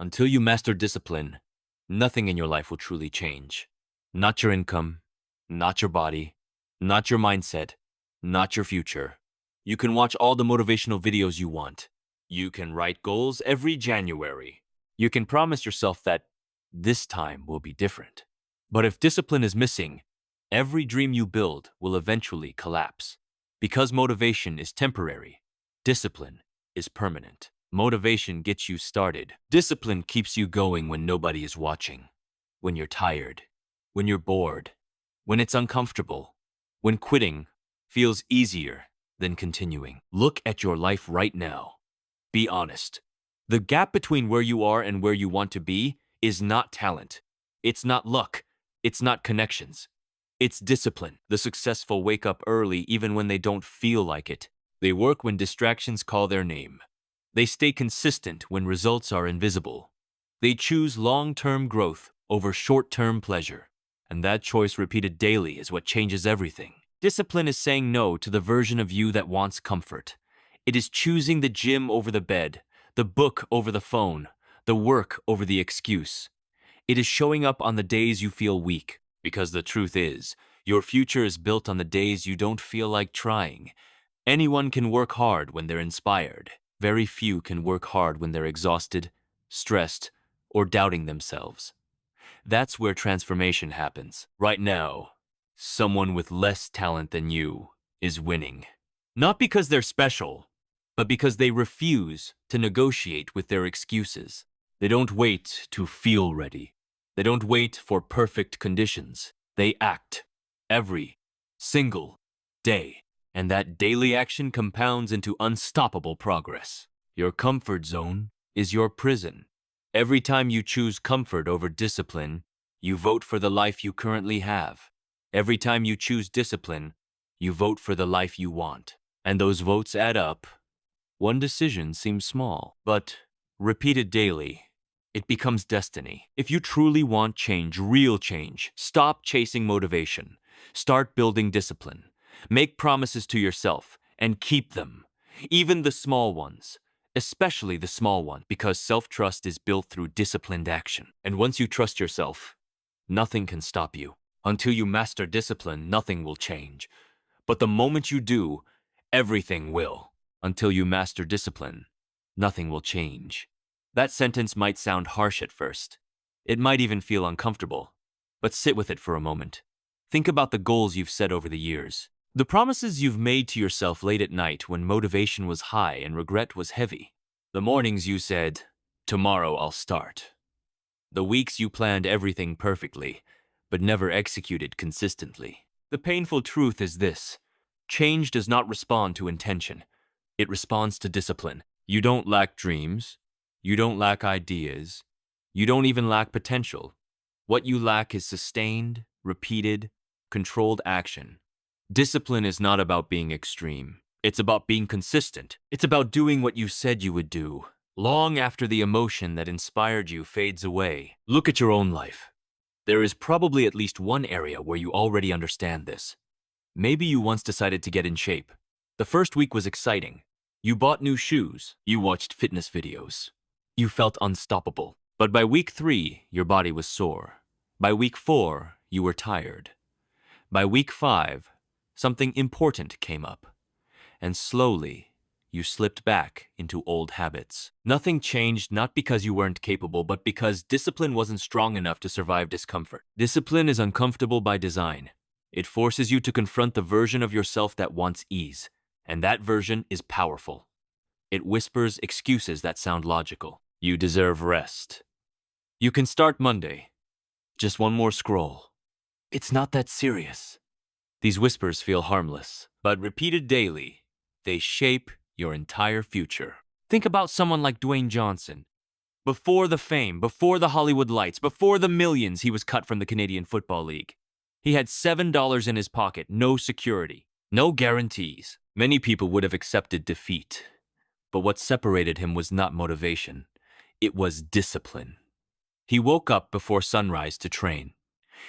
Until you master discipline, nothing in your life will truly change. Not your income, not your body, not your mindset, not your future. You can watch all the motivational videos you want. You can write goals every January. You can promise yourself that this time will be different. But if discipline is missing, every dream you build will eventually collapse. Because motivation is temporary, discipline is permanent. Motivation gets you started. Discipline keeps you going when nobody is watching, when you're tired, when you're bored, when it's uncomfortable, when quitting feels easier than continuing. Look at your life right now. Be honest. The gap between where you are and where you want to be is not talent. It's not luck. It's not connections. It's discipline. The successful wake up early even when they don't feel like it. They work when distractions call their name. They stay consistent when results are invisible. They choose long-term growth over short-term pleasure. And that choice repeated daily is what changes everything. Discipline is saying no to the version of you that wants comfort. It is choosing the gym over the bed, the book over the phone, the work over the excuse. It is showing up on the days you feel weak, because the truth is, your future is built on the days you don't feel like trying. Anyone can work hard when they're inspired. Very few can work hard when they're exhausted, stressed, or doubting themselves. That's where transformation happens. Right now, someone with less talent than you is winning. Not because they're special, but because they refuse to negotiate with their excuses. They don't wait to feel ready. They don't wait for perfect conditions. They act every single day. And that daily action compounds into unstoppable progress. Your comfort zone is your prison. Every time you choose comfort over discipline, you vote for the life you currently have. Every time you choose discipline, you vote for the life you want. And those votes add up. One decision seems small, but repeated daily, it becomes destiny. If you truly want change, real change, stop chasing motivation. Start building discipline. Make promises to yourself and keep them, even the small ones, especially the small one, because self-trust is built through disciplined action. And once you trust yourself, nothing can stop you. Until you master discipline, nothing will change. But the moment you do, everything will. Until you master discipline, nothing will change. That sentence might sound harsh at first. It might even feel uncomfortable. But sit with it for a moment. Think about the goals you've set over the years. The promises you've made to yourself late at night when motivation was high and regret was heavy. The mornings you said, "Tomorrow I'll start." The weeks you planned everything perfectly, but never executed consistently. The painful truth is this: change does not respond to intention. It responds to discipline. You don't lack dreams. You don't lack ideas. You don't even lack potential. What you lack is sustained, repeated, controlled action. Discipline is not about being extreme. It's about being consistent. It's about doing what you said you would do, long after the emotion that inspired you fades away. Look at your own life. There is probably at least one area where you already understand this. Maybe you once decided to get in shape. The first week was exciting. You bought new shoes. You watched fitness videos. You felt unstoppable. But by week 3, your body was sore. By week 4, you were tired. By week 5, something important came up. And slowly, you slipped back into old habits. Nothing changed, not because you weren't capable, but because discipline wasn't strong enough to survive discomfort. Discipline is uncomfortable by design. It forces you to confront the version of yourself that wants ease. And that version is powerful. It whispers excuses that sound logical. You deserve rest. You can start Monday. Just one more scroll. It's not that serious. These whispers feel harmless, but repeated daily, they shape your entire future. Think about someone like Dwayne Johnson. Before the fame, before the Hollywood lights, before the millions, he was cut from the Canadian Football League. He had $7 in his pocket, no security, no guarantees. Many people would have accepted defeat. But what separated him was not motivation. It was discipline. He woke up before sunrise to train.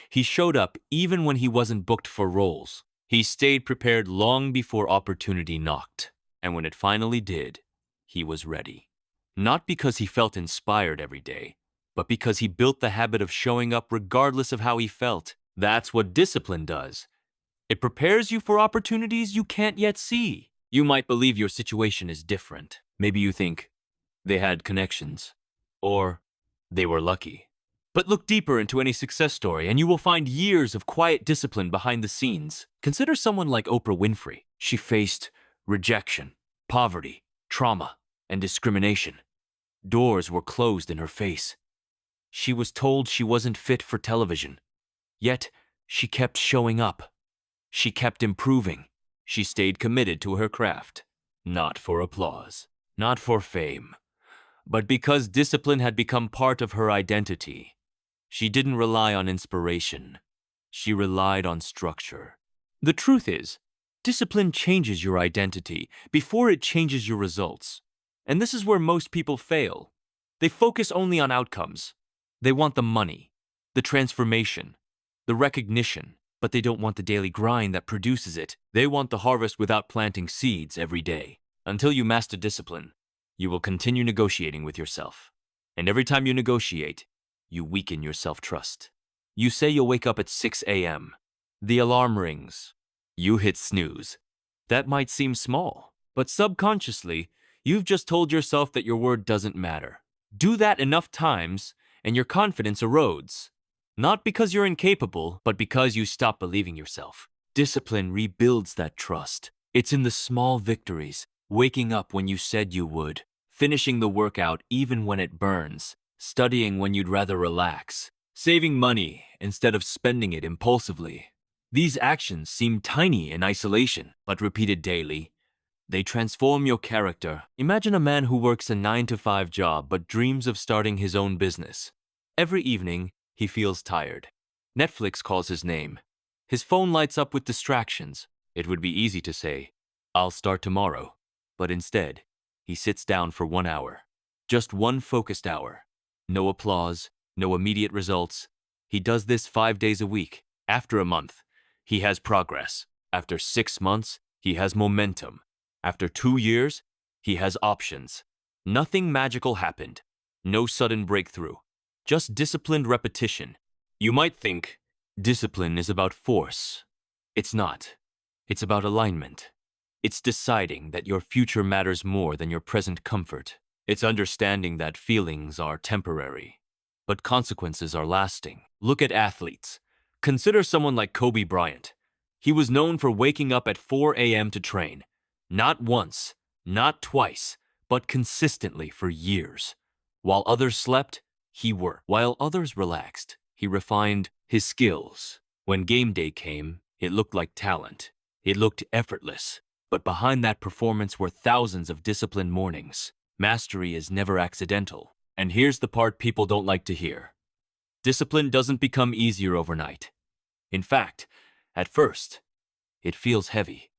He showed up even when he wasn't booked for roles. He stayed prepared long before opportunity knocked. And when it finally did, he was ready. Not because he felt inspired every day, but because he built the habit of showing up regardless of how he felt. That's what discipline does. It prepares you for opportunities you can't yet see. You might believe your situation is different. Maybe you think they had connections, or they were lucky. But look deeper into any success story and you will find years of quiet discipline behind the scenes. Consider someone like Oprah Winfrey. She faced rejection, poverty, trauma, and discrimination. Doors were closed in her face. She was told she wasn't fit for television. Yet, she kept showing up. She kept improving. She stayed committed to her craft. Not for applause, not for fame, but because discipline had become part of her identity. She didn't rely on inspiration. She relied on structure. The truth is, discipline changes your identity before it changes your results. And this is where most people fail. They focus only on outcomes. They want the money, the transformation, the recognition, but they don't want the daily grind that produces it. They want the harvest without planting seeds every day. Until you master discipline, you will continue negotiating with yourself. And every time you negotiate, you weaken your self-trust. You say you'll wake up at 6 a.m. The alarm rings. You hit snooze. That might seem small, but subconsciously, you've just told yourself that your word doesn't matter. Do that enough times, and your confidence erodes. Not because you're incapable, but because you stop believing yourself. Discipline rebuilds that trust. It's in the small victories, waking up when you said you would, finishing the workout even when it burns, studying when you'd rather relax, saving money instead of spending it impulsively. These actions seem tiny in isolation, but repeated daily, they transform your character. Imagine a man who works a 9-to-5 job but dreams of starting his own business. Every evening, he feels tired. Netflix calls his name. His phone lights up with distractions. It would be easy to say, "I'll start tomorrow." But instead, he sits down for 1 hour. Just one focused hour. No applause, no immediate results. He does this 5 days a week. After a month, he has progress. After 6 months, he has momentum. After 2 years, he has options. Nothing magical happened. No sudden breakthrough. Just disciplined repetition. You might think discipline is about force. It's not. It's about alignment. It's deciding that your future matters more than your present comfort. It's understanding that feelings are temporary, but consequences are lasting. Look at athletes. Consider someone like Kobe Bryant. He was known for waking up at 4 a.m. to train. Not once, not twice, but consistently for years. While others slept, he worked. While others relaxed, he refined his skills. When game day came, it looked like talent. It looked effortless. But behind that performance were thousands of disciplined mornings. Mastery is never accidental. And here's the part people don't like to hear. Discipline doesn't become easier overnight. In fact, at first, it feels heavy.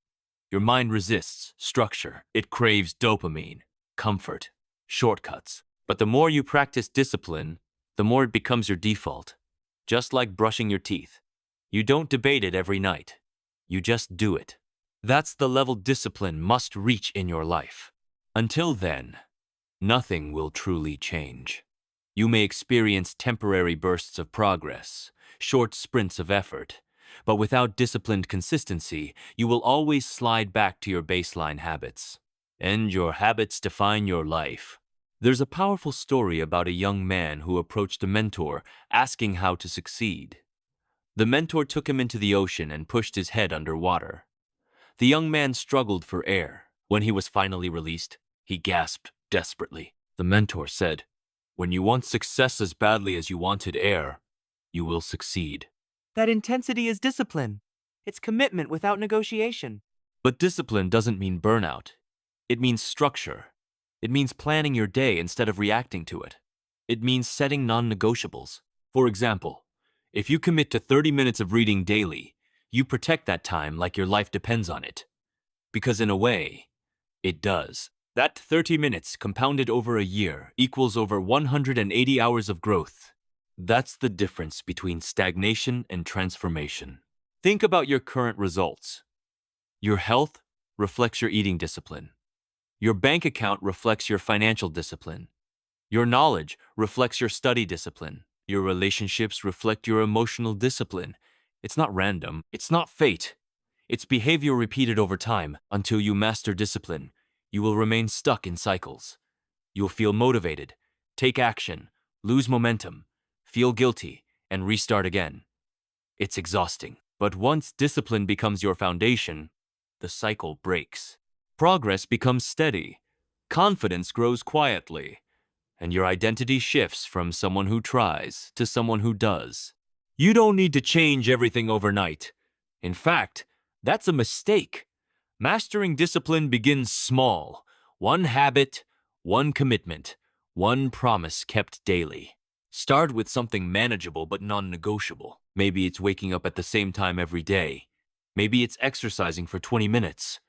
Your mind resists structure. It craves dopamine, comfort, shortcuts. But the more you practice discipline, the more it becomes your default. Just like brushing your teeth. You don't debate it every night. You just do it. That's the level discipline must reach in your life. Until then, nothing will truly change. You may experience temporary bursts of progress, short sprints of effort, but without disciplined consistency, you will always slide back to your baseline habits. And your habits define your life. There's a powerful story about a young man who approached a mentor asking how to succeed. The mentor took him into the ocean and pushed his head underwater. The young man struggled for air. When he was finally released, he gasped desperately. The mentor said, "When you want success as badly as you wanted air, you will succeed." That intensity is discipline. It's commitment without negotiation. But discipline doesn't mean burnout. It means structure. It means planning your day instead of reacting to it. It means setting non-negotiables. For example, if you commit to 30 minutes of reading daily, you protect that time like your life depends on it. Because in a way, it does. That 30 minutes compounded over a year equals over 180 hours of growth. That's the difference between stagnation and transformation. Think about your current results. Your health reflects your eating discipline. Your bank account reflects your financial discipline. Your knowledge reflects your study discipline. Your relationships reflect your emotional discipline. It's not random. It's not fate. It's behavior repeated over time. Until you master discipline, you will remain stuck in cycles. You'll feel motivated, take action, lose momentum, feel guilty, and restart again. It's exhausting. But once discipline becomes your foundation, the cycle breaks. Progress becomes steady. Confidence grows quietly. And your identity shifts from someone who tries to someone who does. You don't need to change everything overnight. In fact, that's a mistake. Mastering discipline begins small. One habit, one commitment, one promise kept daily. Start with something manageable but non-negotiable. Maybe it's waking up at the same time every day. Maybe it's exercising for 20 minutes.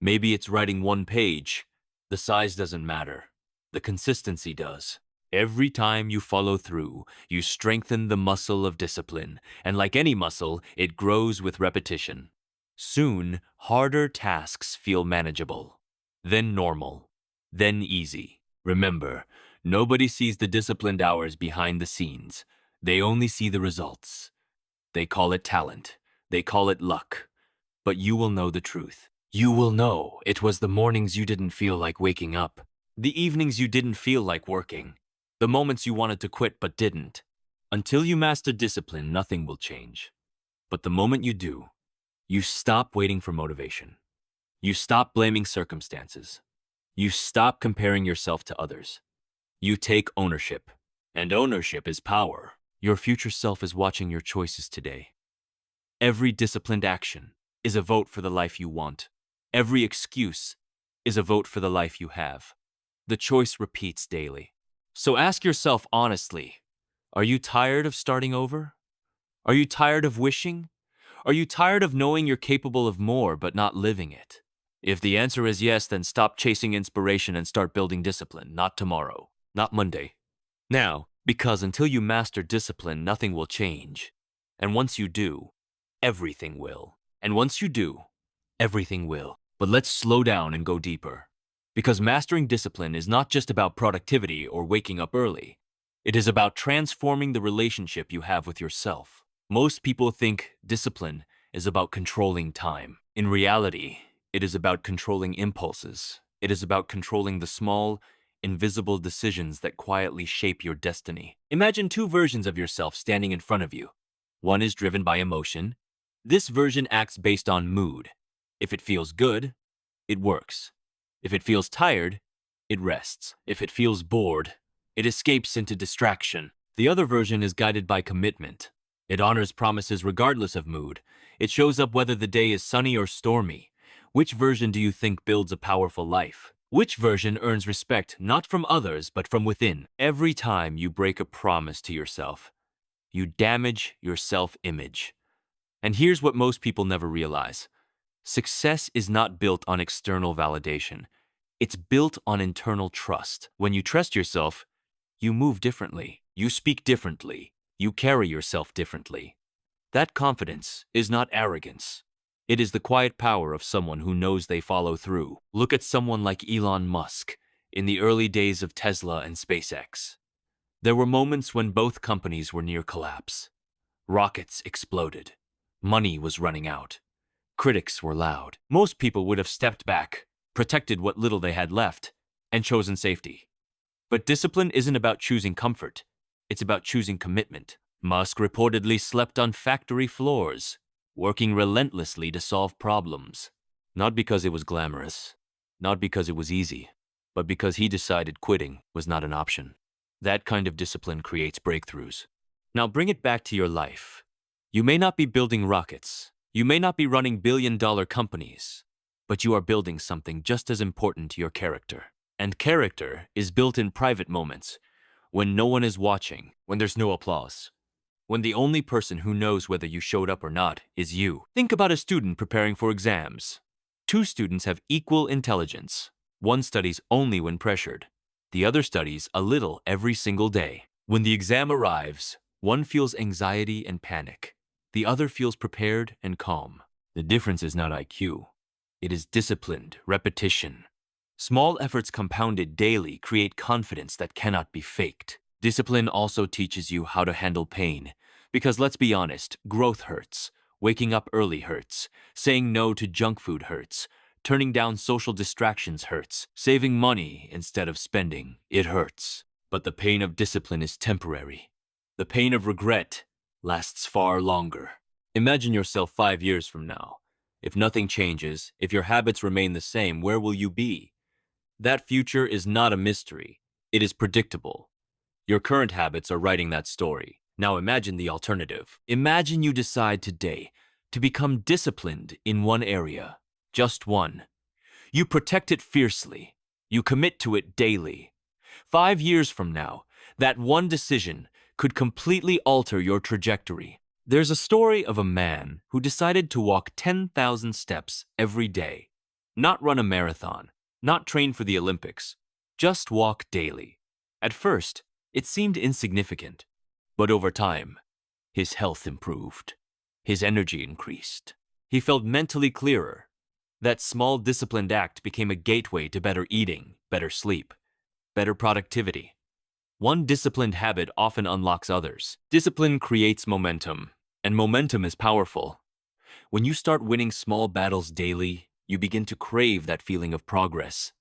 Maybe it's writing one page. The size doesn't matter. The consistency does. Every time you follow through, you strengthen the muscle of discipline, and like any muscle, it grows with repetition. Soon, harder tasks feel manageable, then normal, then easy. Remember, nobody sees the disciplined hours behind the scenes. They only see the results. They call it talent. They call it luck. But you will know the truth. You will know it was the mornings you didn't feel like waking up, the evenings you didn't feel like working, the moments you wanted to quit but didn't. Until you master discipline, nothing will change. But the moment you do, you stop waiting for motivation. You stop blaming circumstances. You stop comparing yourself to others. You take ownership. And ownership is power. Your future self is watching your choices today. Every disciplined action is a vote for the life you want. Every excuse is a vote for the life you have. The choice repeats daily. So ask yourself honestly, are you tired of starting over? Are you tired of wishing? Are you tired of knowing you're capable of more but not living it? If the answer is yes, then stop chasing inspiration and start building discipline, not tomorrow, not Monday. Now, because until you master discipline, nothing will change. And once you do, everything will. And once you do, everything will. But let's slow down and go deeper. Because mastering discipline is not just about productivity or waking up early. It is about transforming the relationship you have with yourself. Most people think discipline is about controlling time. In reality, it is about controlling impulses. It is about controlling the small, invisible decisions that quietly shape your destiny. Imagine two versions of yourself standing in front of you. One is driven by emotion. This version acts based on mood. If it feels good, it works. If it feels tired, it rests. If it feels bored, it escapes into distraction. The other version is guided by commitment. It honors promises regardless of mood. It shows up whether the day is sunny or stormy. Which version do you think builds a powerful life? Which version earns respect not from others but from within? Every time you break a promise to yourself, you damage your self-image. And here's what most people never realize. Success is not built on external validation. It's built on internal trust. When you trust yourself, you move differently. You speak differently. You carry yourself differently. That confidence is not arrogance. It is the quiet power of someone who knows they follow through. Look at someone like Elon Musk in the early days of Tesla and SpaceX. There were moments when both companies were near collapse. Rockets exploded. Money was running out. Critics were loud. Most people would have stepped back, protected what little they had left, and chosen safety. But discipline isn't about choosing comfort. It's about choosing commitment. Musk reportedly slept on factory floors, working relentlessly to solve problems. Not because it was glamorous, not because it was easy, but because he decided quitting was not an option. That kind of discipline creates breakthroughs. Now bring it back to your life. You may not be building rockets. You may not be running billion-dollar companies, but you are building something just as important to your character. And character is built in private moments, when no one is watching, when there's no applause, when the only person who knows whether you showed up or not is you. Think about a student preparing for exams. Two students have equal intelligence. One studies only when pressured. The other studies a little every single day. When the exam arrives, one feels anxiety and panic. The other feels prepared and calm. The difference is not IQ. It is disciplined repetition. Small efforts compounded daily create confidence that cannot be faked. Discipline also teaches you how to handle pain. Because let's be honest, growth hurts. Waking up early hurts. Saying no to junk food hurts. Turning down social distractions hurts. Saving money instead of spending, it hurts. But the pain of discipline is temporary. The pain of regret lasts far longer. Imagine yourself 5 years from now. If nothing changes, if your habits remain the same, where will you be? That future is not a mystery. It is predictable. Your current habits are writing that story. Now imagine the alternative. Imagine you decide today to become disciplined in one area. Just one. You protect it fiercely. You commit to it daily. 5 years from now, that one decision could completely alter your trajectory. There's a story of a man who decided to walk 10,000 steps every day. Not run a marathon, not train for the Olympics, just walk daily. At first, it seemed insignificant, but over time, his health improved. His energy increased. He felt mentally clearer. That small disciplined act became a gateway to better eating, better sleep, better productivity. One disciplined habit often unlocks others. Discipline creates momentum, and momentum is powerful. When you start winning small battles daily, you begin to crave that feeling of progress.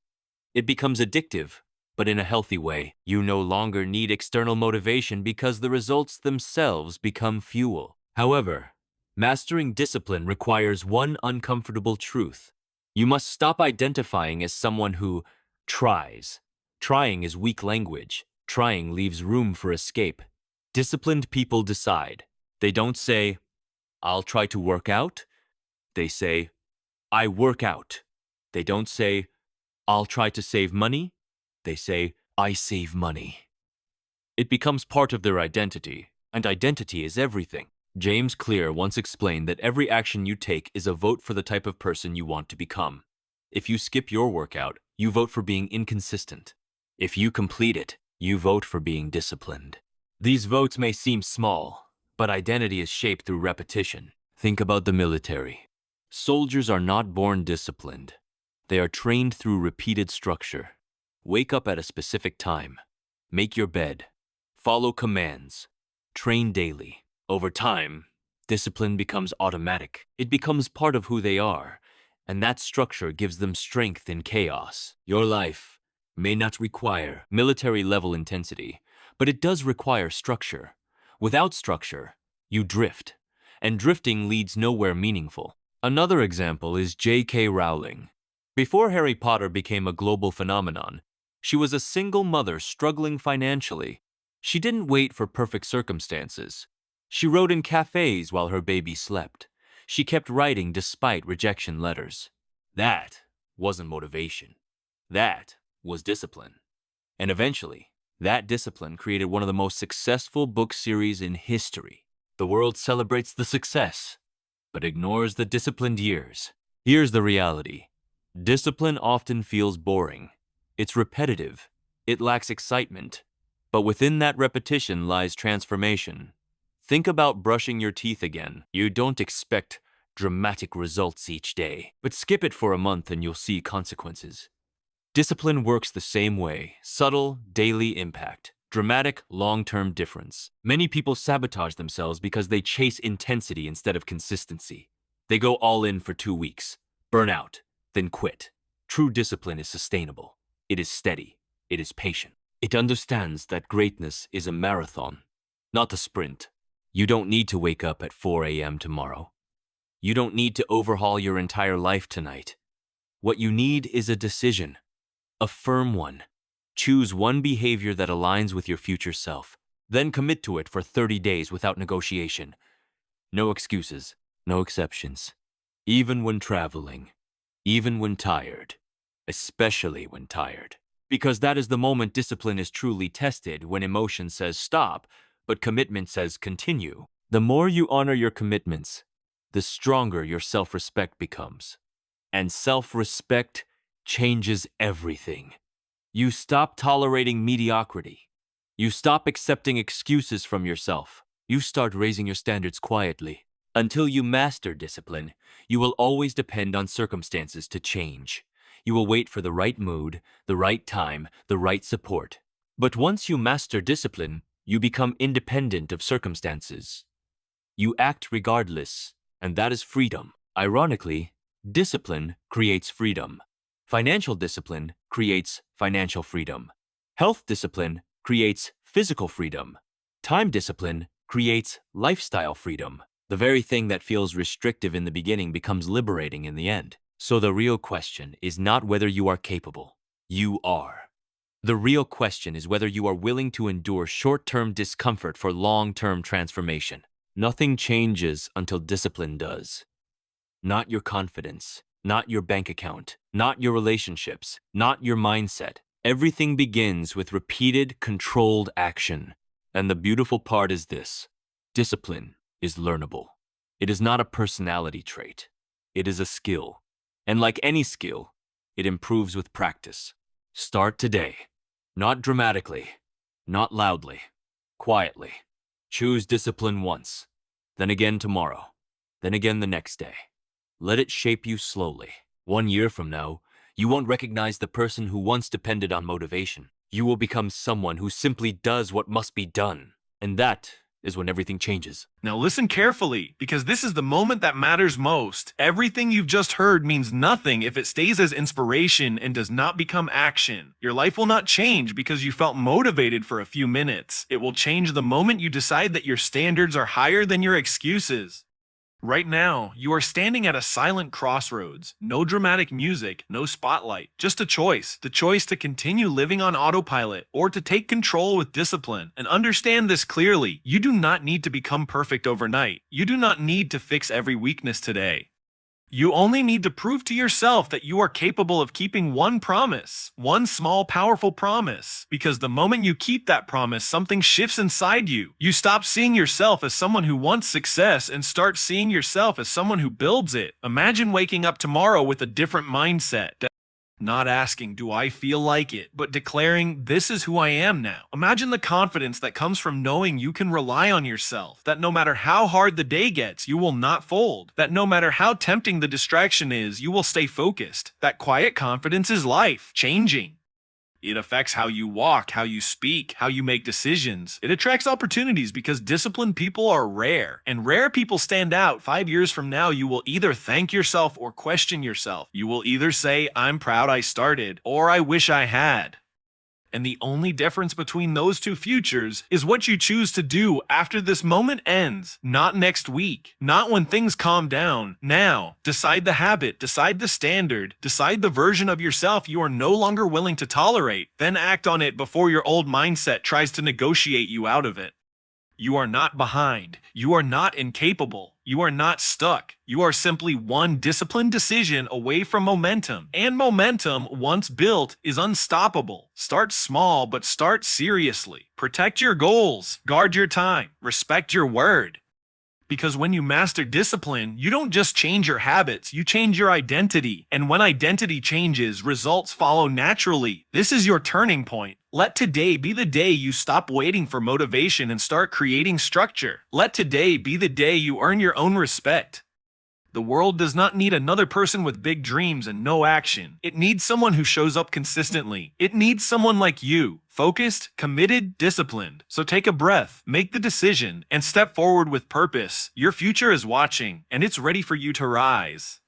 It becomes addictive, but in a healthy way. You no longer need external motivation because the results themselves become fuel. However, mastering discipline requires one uncomfortable truth. You must stop identifying as someone who tries. Trying is weak language. Trying leaves room for escape. Disciplined people decide. They don't say, "I'll try to work out." They say, "I work out." They don't say, "I'll try to save money." They say, "I save money." It becomes part of their identity, and identity is everything. James Clear once explained that every action you take is a vote for the type of person you want to become. If you skip your workout, you vote for being inconsistent. If you complete it, you vote for being disciplined. These votes may seem small, but identity is shaped through repetition. Think about the military. Soldiers are not born disciplined. They are trained through repeated structure. Wake up at a specific time. Make your bed. Follow commands. Train daily. Over time, discipline becomes automatic. It becomes part of who they are, and that structure gives them strength in chaos. Your life may not require military-level intensity, but it does require structure. Without structure, you drift, and drifting leads nowhere meaningful. Another example is J.K. Rowling. Before Harry Potter became a global phenomenon, she was a single mother struggling financially. She didn't wait for perfect circumstances. She wrote in cafes while her baby slept. She kept writing despite rejection letters. That wasn't motivation. That was discipline. And eventually, that discipline created one of the most successful book series in history. The world celebrates the success, but ignores the disciplined years. Here's the reality. Discipline often feels boring. It's repetitive. It lacks excitement. But within that repetition lies transformation. Think about brushing your teeth again. You don't expect dramatic results each day, but skip it for a month and you'll see consequences. Discipline works the same way. Subtle, daily impact. Dramatic, long-term difference. Many people sabotage themselves because they chase intensity instead of consistency. They go all in for 2 weeks, burn out, then quit. True discipline is sustainable. It is steady. It is patient. It understands that greatness is a marathon, not a sprint. You don't need to wake up at 4 a.m. tomorrow. You don't need to overhaul your entire life tonight. What you need is a decision. A firm one. Choose one behavior that aligns with your future self. Then commit to it for 30 days without negotiation. No excuses, no exceptions. Even when traveling, even when tired, especially when tired. Because that is the moment discipline is truly tested, when emotion says stop, but commitment says continue. The more you honor your commitments, the stronger your self-respect becomes. And self-respect changes everything. You stop tolerating mediocrity. You stop accepting excuses from yourself. You start raising your standards quietly. Until you master discipline, you will always depend on circumstances to change. You will wait for the right mood, the right time, the right support. But once you master discipline, you become independent of circumstances. You act regardless, and that is freedom. Ironically, discipline creates freedom. Financial discipline creates financial freedom. Health discipline creates physical freedom. Time discipline creates lifestyle freedom. The very thing that feels restrictive in the beginning becomes liberating in the end. So the real question is not whether you are capable. You are. The real question is whether you are willing to endure short-term discomfort for long-term transformation. Nothing changes until discipline does. Not your confidence, not your bank account, not your relationships, not your mindset. Everything begins with repeated, controlled action. And the beautiful part is this: discipline is learnable. It is not a personality trait. It is a skill. And like any skill, it improves with practice. Start today. Not dramatically, not loudly, quietly. Choose discipline once, then again tomorrow, then again the next day. Let it shape you slowly. 1 year from now, you won't recognize the person who once depended on motivation. You will become someone who simply does what must be done. And that is when everything changes. Now listen carefully, because this is the moment that matters most. Everything you've just heard means nothing if it stays as inspiration and does not become action. Your life will not change because you felt motivated for a few minutes. It will change the moment you decide that your standards are higher than your excuses. Right now, you are standing at a silent crossroads. No dramatic music, no spotlight, just a choice. The choice to continue living on autopilot or to take control with discipline. And understand this clearly: you do not need to become perfect overnight. You do not need to fix every weakness today. You only need to prove to yourself that you are capable of keeping one promise, one small, powerful promise. Because the moment you keep that promise, something shifts inside you. You stop seeing yourself as someone who wants success and start seeing yourself as someone who builds it. Imagine waking up tomorrow with a different mindset. Not asking, do I feel like it, but declaring, this is who I am now. Imagine the confidence that comes from knowing you can rely on yourself, that no matter how hard the day gets, you will not fold, that no matter how tempting the distraction is, you will stay focused. That quiet confidence is life changing. It affects how you walk, how you speak, how you make decisions. It attracts opportunities because disciplined people are rare. And rare people stand out. 5 years from now, you will either thank yourself or question yourself. You will either say, I'm proud I started, or I wish I had. And the only difference between those two futures is what you choose to do after this moment ends. Not next week. Not when things calm down. Now. Decide the habit. Decide the standard. Decide the version of yourself you are no longer willing to tolerate. Then act on it before your old mindset tries to negotiate you out of it. You are not behind. You are not incapable. You are not stuck. You are simply one disciplined decision away from momentum. And momentum, once built, is unstoppable. Start small, but start seriously. Protect your goals. Guard your time. Respect your word. Because when you master discipline, you don't just change your habits, you change your identity. And when identity changes, results follow naturally. This is your turning point. Let today be the day you stop waiting for motivation and start creating structure. Let today be the day you earn your own respect. The world does not need another person with big dreams and no action. It needs someone who shows up consistently. It needs someone like you, focused, committed, disciplined. So take a breath, make the decision, and step forward with purpose. Your future is watching, and it's ready for you to rise.